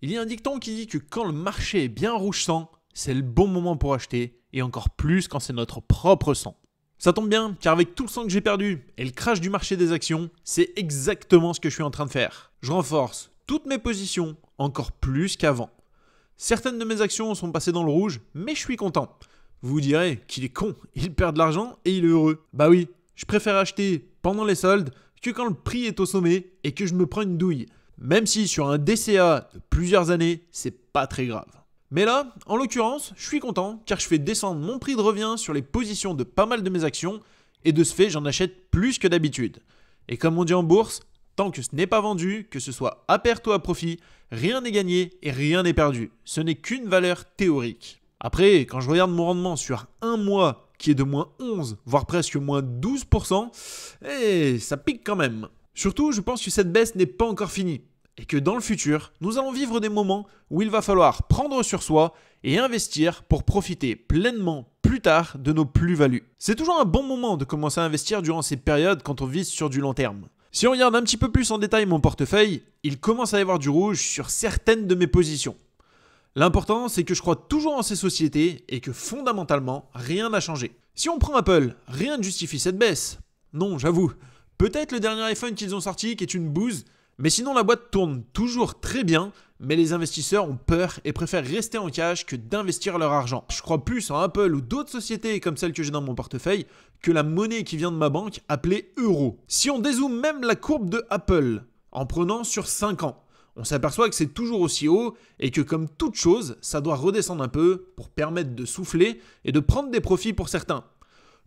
Il y a un dicton qui dit que quand le marché est bien rouge sang, c'est le bon moment pour acheter, et encore plus quand c'est notre propre sang. Ça tombe bien, car avec tout le sang que j'ai perdu et le crash du marché des actions, c'est exactement ce que je suis en train de faire. Je renforce toutes mes positions, encore plus qu'avant. Certaines de mes actions sont passées dans le rouge, mais je suis content. Vous vous direz qu'il est con, il perd de l'argent et il est heureux. Bah oui, je préfère acheter pendant les soldes que quand le prix est au sommet et que je me prends une douille. Même si sur un DCA de plusieurs années, c'est pas très grave. Mais là, en l'occurrence, je suis content car je fais descendre mon prix de revient sur les positions de pas mal de mes actions et de ce fait, j'en achète plus que d'habitude. Et comme on dit en bourse, tant que ce n'est pas vendu, que ce soit à perte ou à profit, rien n'est gagné et rien n'est perdu. Ce n'est qu'une valeur théorique. Après, quand je regarde mon rendement sur un mois qui est de moins 11, voire presque moins 12%, ça pique quand même. Surtout, je pense que cette baisse n'est pas encore finie. Et que dans le futur, nous allons vivre des moments où il va falloir prendre sur soi et investir pour profiter pleinement plus tard de nos plus-values. C'est toujours un bon moment de commencer à investir durant ces périodes quand on vise sur du long terme. Si on regarde un petit peu plus en détail mon portefeuille, il commence à y avoir du rouge sur certaines de mes positions. L'important, c'est que je crois toujours en ces sociétés et que fondamentalement, rien n'a changé. Si on prend Apple, rien ne justifie cette baisse. Non, j'avoue. Peut-être le dernier iPhone qu'ils ont sorti qui est une bouse, mais sinon la boîte tourne toujours très bien, mais les investisseurs ont peur et préfèrent rester en cash que d'investir leur argent. Je crois plus en Apple ou d'autres sociétés comme celles que j'ai dans mon portefeuille que la monnaie qui vient de ma banque appelée euro. Si on dézoome même la courbe de Apple en prenant sur 5 ans, on s'aperçoit que c'est toujours aussi haut et que comme toute chose, ça doit redescendre un peu pour permettre de souffler et de prendre des profits pour certains.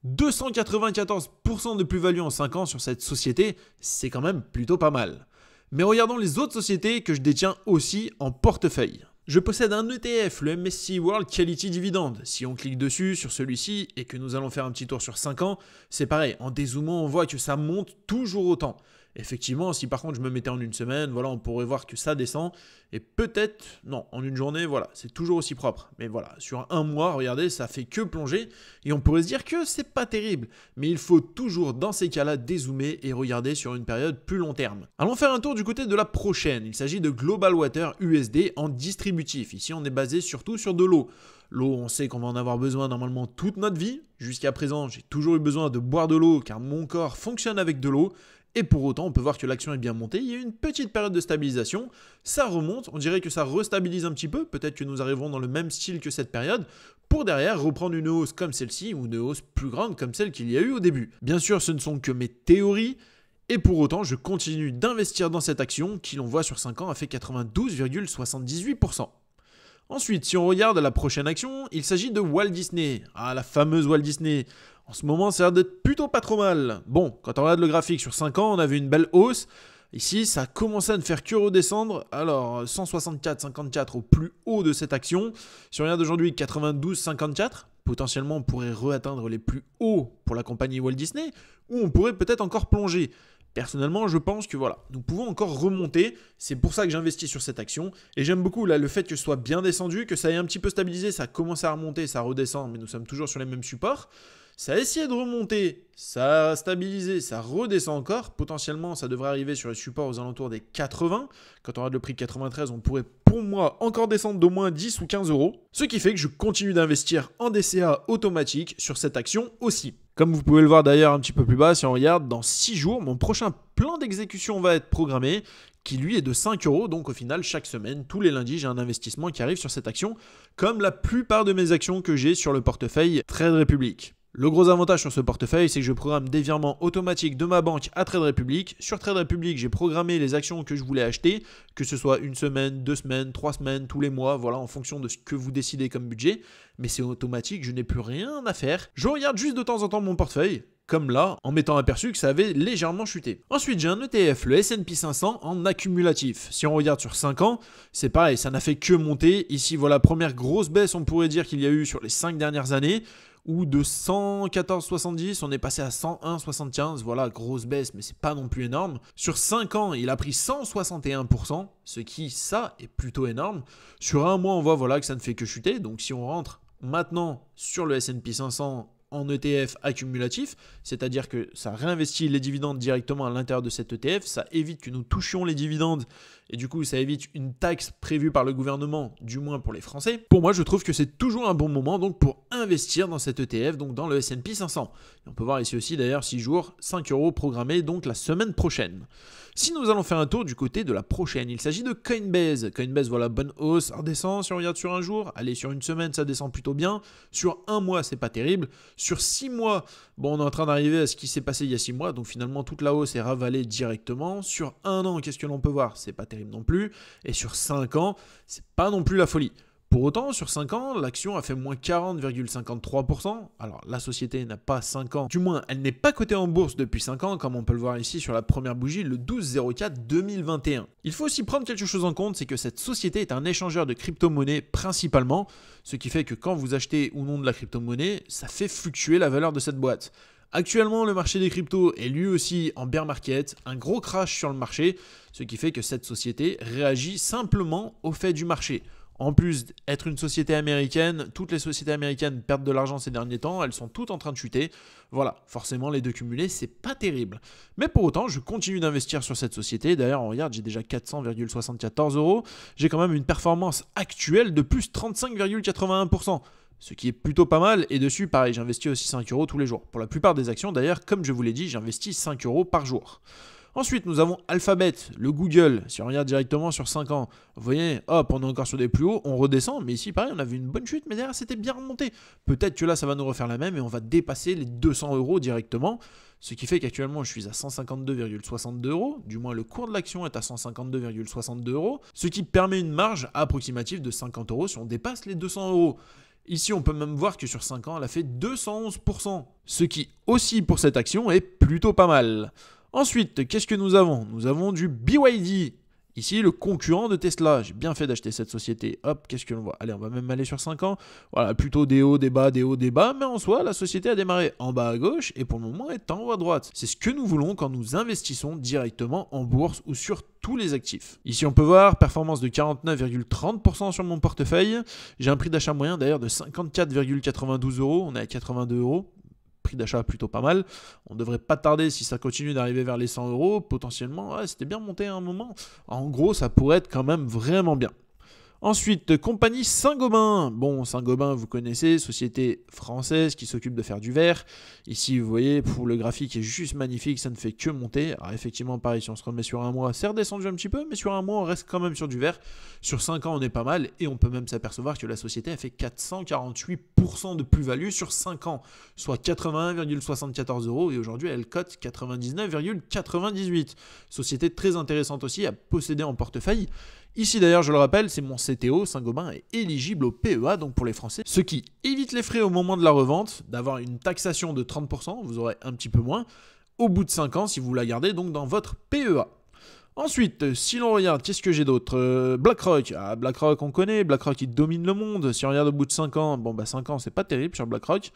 294% de plus-value en 5 ans sur cette société, c'est quand même plutôt pas mal. Mais regardons les autres sociétés que je détiens aussi en portefeuille. Je possède un ETF, le MSCI World Quality Dividend. Si on clique dessus sur celui-ci et que nous allons faire un petit tour sur 5 ans, c'est pareil, en dézoomant on voit que ça monte toujours autant. Effectivement, si par contre je me mettais en une semaine, voilà, on pourrait voir que ça descend. Et peut-être, non, en une journée, voilà, c'est toujours aussi propre. Mais voilà, sur un mois, regardez, ça fait que plonger. Et on pourrait se dire que c'est pas terrible. Mais il faut toujours, dans ces cas-là, dézoomer et regarder sur une période plus long terme. Allons faire un tour du côté de la prochaine. Il s'agit de Global Water USD en distributif. Ici, on est basé surtout sur de l'eau. L'eau, on sait qu'on va en avoir besoin normalement toute notre vie. Jusqu'à présent, j'ai toujours eu besoin de boire de l'eau car mon corps fonctionne avec de l'eau. Et pour autant, on peut voir que l'action est bien montée. Il y a eu une petite période de stabilisation. Ça remonte. On dirait que ça restabilise un petit peu. Peut-être que nous arriverons dans le même style que cette période pour derrière reprendre une hausse comme celle-ci ou une hausse plus grande comme celle qu'il y a eu au début. Bien sûr, ce ne sont que mes théories. Et pour autant, je continue d'investir dans cette action qui, l'on voit sur 5 ans, a fait 92,78%. Ensuite, si on regarde la prochaine action, il s'agit de Walt Disney. Ah, la fameuse Walt Disney. En ce moment, ça a l'air d'être plutôt pas trop mal. Bon, quand on regarde le graphique sur 5 ans, on a vu une belle hausse. Ici, ça a commencé à ne faire que redescendre. Alors, 164,54 au plus haut de cette action. Si on regarde aujourd'hui, 92,54. Potentiellement, on pourrait re-atteindre les plus hauts pour la compagnie Walt Disney. Ou on pourrait peut-être encore plonger. Personnellement, je pense que voilà, nous pouvons encore remonter. C'est pour ça que j'investis sur cette action. Et j'aime beaucoup là, le fait que ce soit bien descendu, que ça ait un petit peu stabilisé, ça a commencé à remonter, ça redescend, mais nous sommes toujours sur les mêmes supports. Ça a essayé de remonter, ça a stabilisé, ça redescend encore. Potentiellement, ça devrait arriver sur les supports aux alentours des 80. Quand on regarde le prix de 93, on pourrait pour moi encore descendre d'au moins 10 ou 15 euros. Ce qui fait que je continue d'investir en DCA automatique sur cette action aussi. Comme vous pouvez le voir d'ailleurs un petit peu plus bas, si on regarde, dans 6 jours, mon prochain plan d'exécution va être programmé, qui lui est de 5 euros. Donc au final, chaque semaine, tous les lundis, j'ai un investissement qui arrive sur cette action, comme la plupart de mes actions que j'ai sur le portefeuille Trade Republic. Le gros avantage sur ce portefeuille, c'est que je programme des virements automatiques de ma banque à Trade Republic. Sur Trade Republic, j'ai programmé les actions que je voulais acheter, que ce soit une semaine, 2 semaines, 3 semaines, tous les mois, voilà, en fonction de ce que vous décidez comme budget. Mais c'est automatique, je n'ai plus rien à faire. Je regarde juste de temps en temps mon portefeuille, comme là, en m'étant aperçu que ça avait légèrement chuté. Ensuite, j'ai un ETF, le S&P 500 en accumulatif. Si on regarde sur 5 ans, c'est pareil, ça n'a fait que monter. Ici, voilà, première grosse baisse, on pourrait dire qu'il y a eu sur les 5 dernières années. Ou de 114,70, on est passé à 101,75. Voilà, grosse baisse, mais c'est pas non plus énorme. Sur 5 ans, il a pris 161%, ce qui, ça, est plutôt énorme. Sur un mois, on voit voilà, que ça ne fait que chuter. Donc si on rentre maintenant sur le S&P 500 en ETF accumulatif, c'est-à-dire que ça réinvestit les dividendes directement à l'intérieur de cet ETF, ça évite que nous touchions les dividendes et du coup ça évite une taxe prévue par le gouvernement, du moins pour les Français. Pour moi, je trouve que c'est toujours un bon moment donc pour investir dans cet ETF, donc dans le S&P 500. Et on peut voir ici aussi d'ailleurs 6 jours, 5 € programmés donc la semaine prochaine. Si nous allons faire un tour du côté de la prochaine, il s'agit de Coinbase. Coinbase, voilà, bonne hausse, ça redescend si on regarde sur un jour. Allez, sur une semaine, ça descend plutôt bien. Sur un mois, c'est pas terrible. Sur 6 mois, bon, on est en train d'arriver à ce qui s'est passé il y a 6 mois. Donc finalement, toute la hausse est ravalée directement. Sur un an, qu'est-ce que l'on peut voir? C'est pas terrible non plus. Et sur 5 ans, c'est pas non plus la folie. Pour autant, sur 5 ans, l'action a fait moins 40,53%. Alors, la société n'a pas 5 ans. Du moins, elle n'est pas cotée en bourse depuis 5 ans, comme on peut le voir ici sur la première bougie, le 12/04/2021. Il faut aussi prendre quelque chose en compte, c'est que cette société est un échangeur de crypto-monnaies principalement, ce qui fait que quand vous achetez ou non de la crypto-monnaie, ça fait fluctuer la valeur de cette boîte. Actuellement, le marché des cryptos est lui aussi en bear market, un gros crash sur le marché, ce qui fait que cette société réagit simplement au fait du marché. En plus d'être une société américaine, toutes les sociétés américaines perdent de l'argent ces derniers temps, elles sont toutes en train de chuter. Voilà, forcément les deux cumulés, c'est pas terrible. Mais pour autant, je continue d'investir sur cette société. D'ailleurs, on regarde, j'ai déjà 400,74 €. J'ai quand même une performance actuelle de plus 35,81%. Ce qui est plutôt pas mal, et dessus, pareil, j'investis aussi 5 € tous les jours. Pour la plupart des actions, d'ailleurs, comme je vous l'ai dit, j'investis 5 € par jour. Ensuite, nous avons Alphabet, le Google. Si on regarde directement sur 5 ans, vous voyez, hop, on est encore sur des plus hauts, on redescend, mais ici, pareil, on avait une bonne chute, mais derrière, c'était bien remonté. Peut-être que là, ça va nous refaire la même et on va dépasser les 200 € directement. Ce qui fait qu'actuellement, je suis à 152,62 €. Du moins, le cours de l'action est à 152,62 €. Ce qui permet une marge approximative de 50 € si on dépasse les 200 €. Ici, on peut même voir que sur 5 ans, elle a fait 211%. Ce qui, aussi pour cette action, est plutôt pas mal. Ensuite, qu'est-ce que nous avons? Nous avons du BYD. Ici, le concurrent de Tesla. J'ai bien fait d'acheter cette société. Hop, qu'est-ce que l'on voit? Allez, on va même aller sur 5 ans. Voilà, plutôt des hauts, des bas, des hauts, des bas. Mais en soi, la société a démarré en bas à gauche et pour le moment est en haut à droite. C'est ce que nous voulons quand nous investissons directement en bourse ou sur tous les actifs. Ici, on peut voir performance de 49,30% sur mon portefeuille. J'ai un prix d'achat moyen d'ailleurs de 54,92 €. On est à 82 €. Prix d'achat plutôt pas mal. On ne devrait pas tarder si ça continue d'arriver vers les 100 €. Potentiellement, ouais, c'était bien monté à un moment. En gros, ça pourrait être quand même vraiment bien. Ensuite, compagnie Saint-Gobain. Bon, Saint-Gobain, vous connaissez, société française qui s'occupe de faire du verre. Ici, vous voyez, pour le graphique est juste magnifique, ça ne fait que monter. Alors effectivement, pareil, si on se remet sur un mois, c'est redescendu un petit peu, mais sur un mois, on reste quand même sur du verre. Sur 5 ans, on est pas mal et on peut même s'apercevoir que la société a fait 448% de plus-value sur 5 ans, soit 81,74 € et aujourd'hui, elle cote 99,98. Société très intéressante aussi à posséder en portefeuille. Ici d'ailleurs, je le rappelle, c'est mon CTO, Saint-Gobain est éligible au PEA, donc pour les Français, ce qui évite les frais au moment de la revente, d'avoir une taxation de 30%, vous aurez un petit peu moins, au bout de 5 ans si vous la gardez donc dans votre PEA. Ensuite, si l'on regarde, qu'est-ce que j'ai d'autre? BlackRock. Ah, BlackRock, on connaît. BlackRock, il domine le monde. Si on regarde au bout de 5 ans, bon, 5 ans, c'est pas terrible sur BlackRock.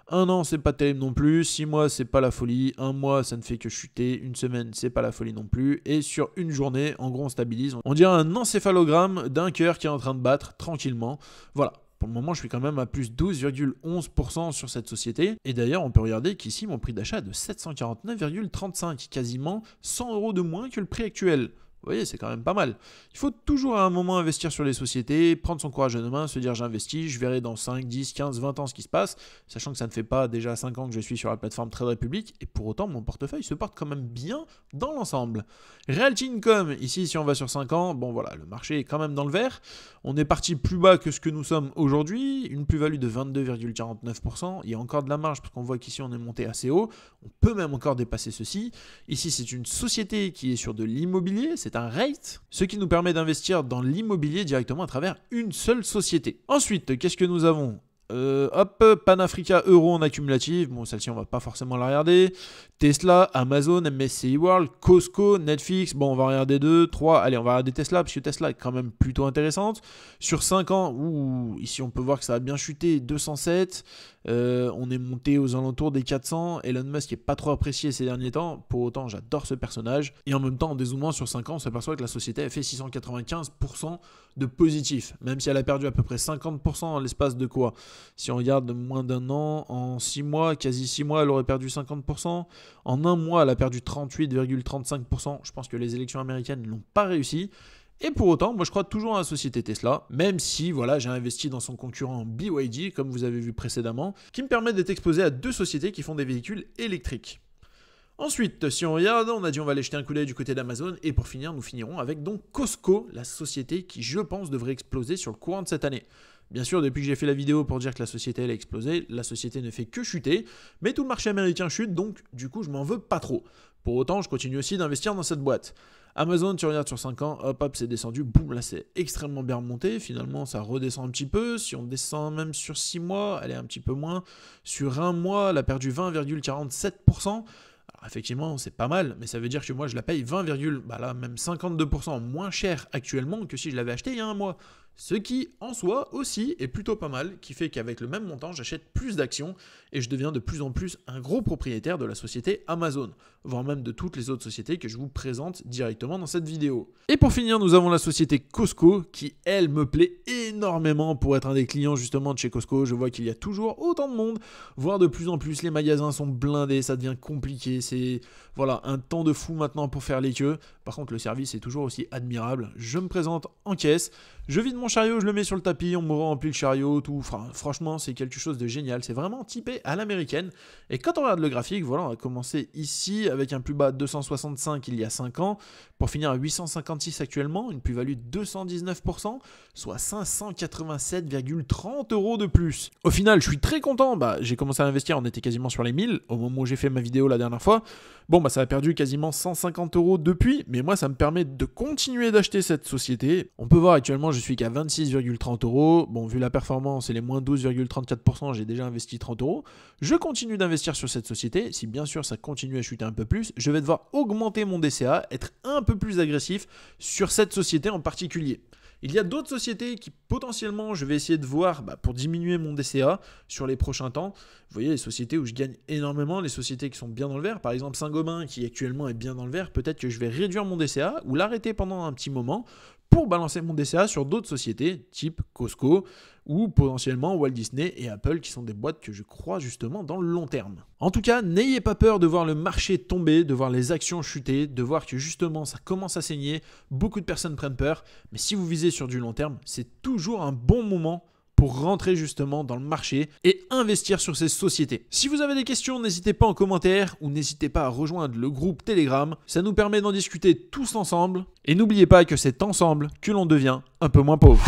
1 an, c'est pas terrible non plus. 6 mois, c'est pas la folie. 1 mois, ça ne fait que chuter. Une semaine, c'est pas la folie non plus. Et sur une journée, en gros, on stabilise. On dirait un encéphalogramme d'un cœur qui est en train de battre tranquillement. Voilà. Pour le moment, je suis quand même à plus 12,11% sur cette société. Et d'ailleurs, on peut regarder qu'ici, mon prix d'achat est de 749,35, quasiment 100 € de moins que le prix actuel. Vous voyez, c'est quand même pas mal. Il faut toujours à un moment investir sur les sociétés, prendre son courage à deux mains, se dire j'investis, je verrai dans 5, 10, 15, 20 ans ce qui se passe, sachant que ça ne fait pas déjà 5 ans que je suis sur la plateforme Trade Republic, et pour autant mon portefeuille se porte quand même bien dans l'ensemble. Realty Income, ici si on va sur 5 ans, bon voilà, le marché est quand même dans le vert, on est parti plus bas que ce que nous sommes aujourd'hui, une plus-value de 22,49%, il y a encore de la marge parce qu'on voit qu'ici on est monté assez haut, on peut même encore dépasser ceci. Ici c'est une société qui est sur de l'immobilier, c'est un REIT, ce qui nous permet d'investir dans l'immobilier directement à travers une seule société. Ensuite, qu'est-ce que nous avons? Panafrica Euro en accumulatif, bon celle-ci on va pas forcément la regarder. Tesla, Amazon, MSCI World, Costco, Netflix, bon on va regarder 2, 3, allez on va regarder Tesla parce que Tesla est quand même plutôt intéressante. Sur 5 ans, ici on peut voir que ça a bien chuté, 207, on est monté aux alentours des 400, Elon Musk est pas trop apprécié ces derniers temps, pour autant j'adore ce personnage, et en même temps en dézoomant sur 5 ans on s'aperçoit que la société a fait 695% de positif, même si elle a perdu à peu près 50% en l'espace de quoi? Si on regarde moins d'un an, en 6 mois, quasi 6 mois, elle aurait perdu 50%. En un mois, elle a perdu 38,35%. Je pense que les élections américaines n'ont pas réussi. Et pour autant, moi je crois toujours à la société Tesla, même si voilà, j'ai investi dans son concurrent BYD, comme vous avez vu précédemment, qui me permet d'être exposé à 2 sociétés qui font des véhicules électriques. Ensuite, si on regarde, on a dit on va aller jeter un coup d'œil du côté d'Amazon, et pour finir, nous finirons avec donc Costco, la société qui je pense devrait exploser sur le courant de cette année. Bien sûr, depuis que j'ai fait la vidéo pour dire que la société elle a explosé, la société ne fait que chuter, mais tout le marché américain chute, donc du coup je m'en veux pas trop. Pour autant, je continue aussi d'investir dans cette boîte. Amazon, tu regardes sur 5 ans, hop, c'est descendu, boum, là c'est extrêmement bien remonté, finalement ça redescend un petit peu, si on descend même sur 6 mois, elle est un petit peu moins, sur un mois, elle a perdu 20,47%, alors effectivement c'est pas mal, mais ça veut dire que moi je la paye 52% moins cher actuellement que si je l'avais acheté il y a un mois. Ce qui, en soi, aussi est plutôt pas mal, qui fait qu'avec le même montant, j'achète plus d'actions et je deviens de plus en plus un gros propriétaire de la société Amazon, voire même de toutes les autres sociétés que je vous présente directement dans cette vidéo. Et pour finir, nous avons la société Costco, qui, elle, me plaît énormément pour être un des clients justement de chez Costco. Je vois qu'il y a toujours autant de monde, voire de plus en plus, les magasins sont blindés, ça devient compliqué, c'est voilà, un temps de fou maintenant pour faire les queues. Par contre, le service est toujours aussi admirable. Je me présente en caisse, je vide mon chariot, je le mets sur le tapis, on me remplit le chariot, tout. Enfin, franchement, c'est quelque chose de génial. C'est vraiment typé à l'américaine. Et quand on regarde le graphique, voilà, on a commencé ici avec un plus bas de 265 il y a 5 ans, pour finir à 856 actuellement, une plus-value de 219%, soit 587,30 € de plus. Au final, je suis très content. J'ai commencé à investir, on était quasiment sur les 1000 au moment où j'ai fait ma vidéo la dernière fois. Bon, ça a perdu quasiment 150 € depuis, mais moi, ça me permet de continuer d'acheter cette société. On peut voir actuellement, je suis qu'à 26,30 €. Bon, vu la performance et les moins 12,34%, j'ai déjà investi 30 €. Je continue d'investir sur cette société. Si bien sûr ça continue à chuter un peu plus, je vais devoir augmenter mon DCA, être un peu plus agressif sur cette société en particulier. Il y a d'autres sociétés qui potentiellement je vais essayer de voir pour diminuer mon DCA sur les prochains temps. Vous voyez les sociétés où je gagne énormément, les sociétés qui sont bien dans le vert, par exemple Saint-Gobain qui actuellement est bien dans le vert, peut-être que je vais réduire mon DCA ou l'arrêter pendant un petit moment pour balancer mon DCA sur d'autres sociétés type Costco ou potentiellement Walt Disney et Apple qui sont des boîtes que je crois justement dans le long terme. En tout cas, n'ayez pas peur de voir le marché tomber, de voir les actions chuter, de voir que justement ça commence à saigner, beaucoup de personnes prennent peur, mais si vous visez sur du long terme, c'est toujours un bon moment pour rentrer justement dans le marché et investir sur ces sociétés. Si vous avez des questions, n'hésitez pas en commentaire ou n'hésitez pas à rejoindre le groupe Telegram. Ça nous permet d'en discuter tous ensemble. Et n'oubliez pas que c'est ensemble que l'on devient un peu moins pauvre.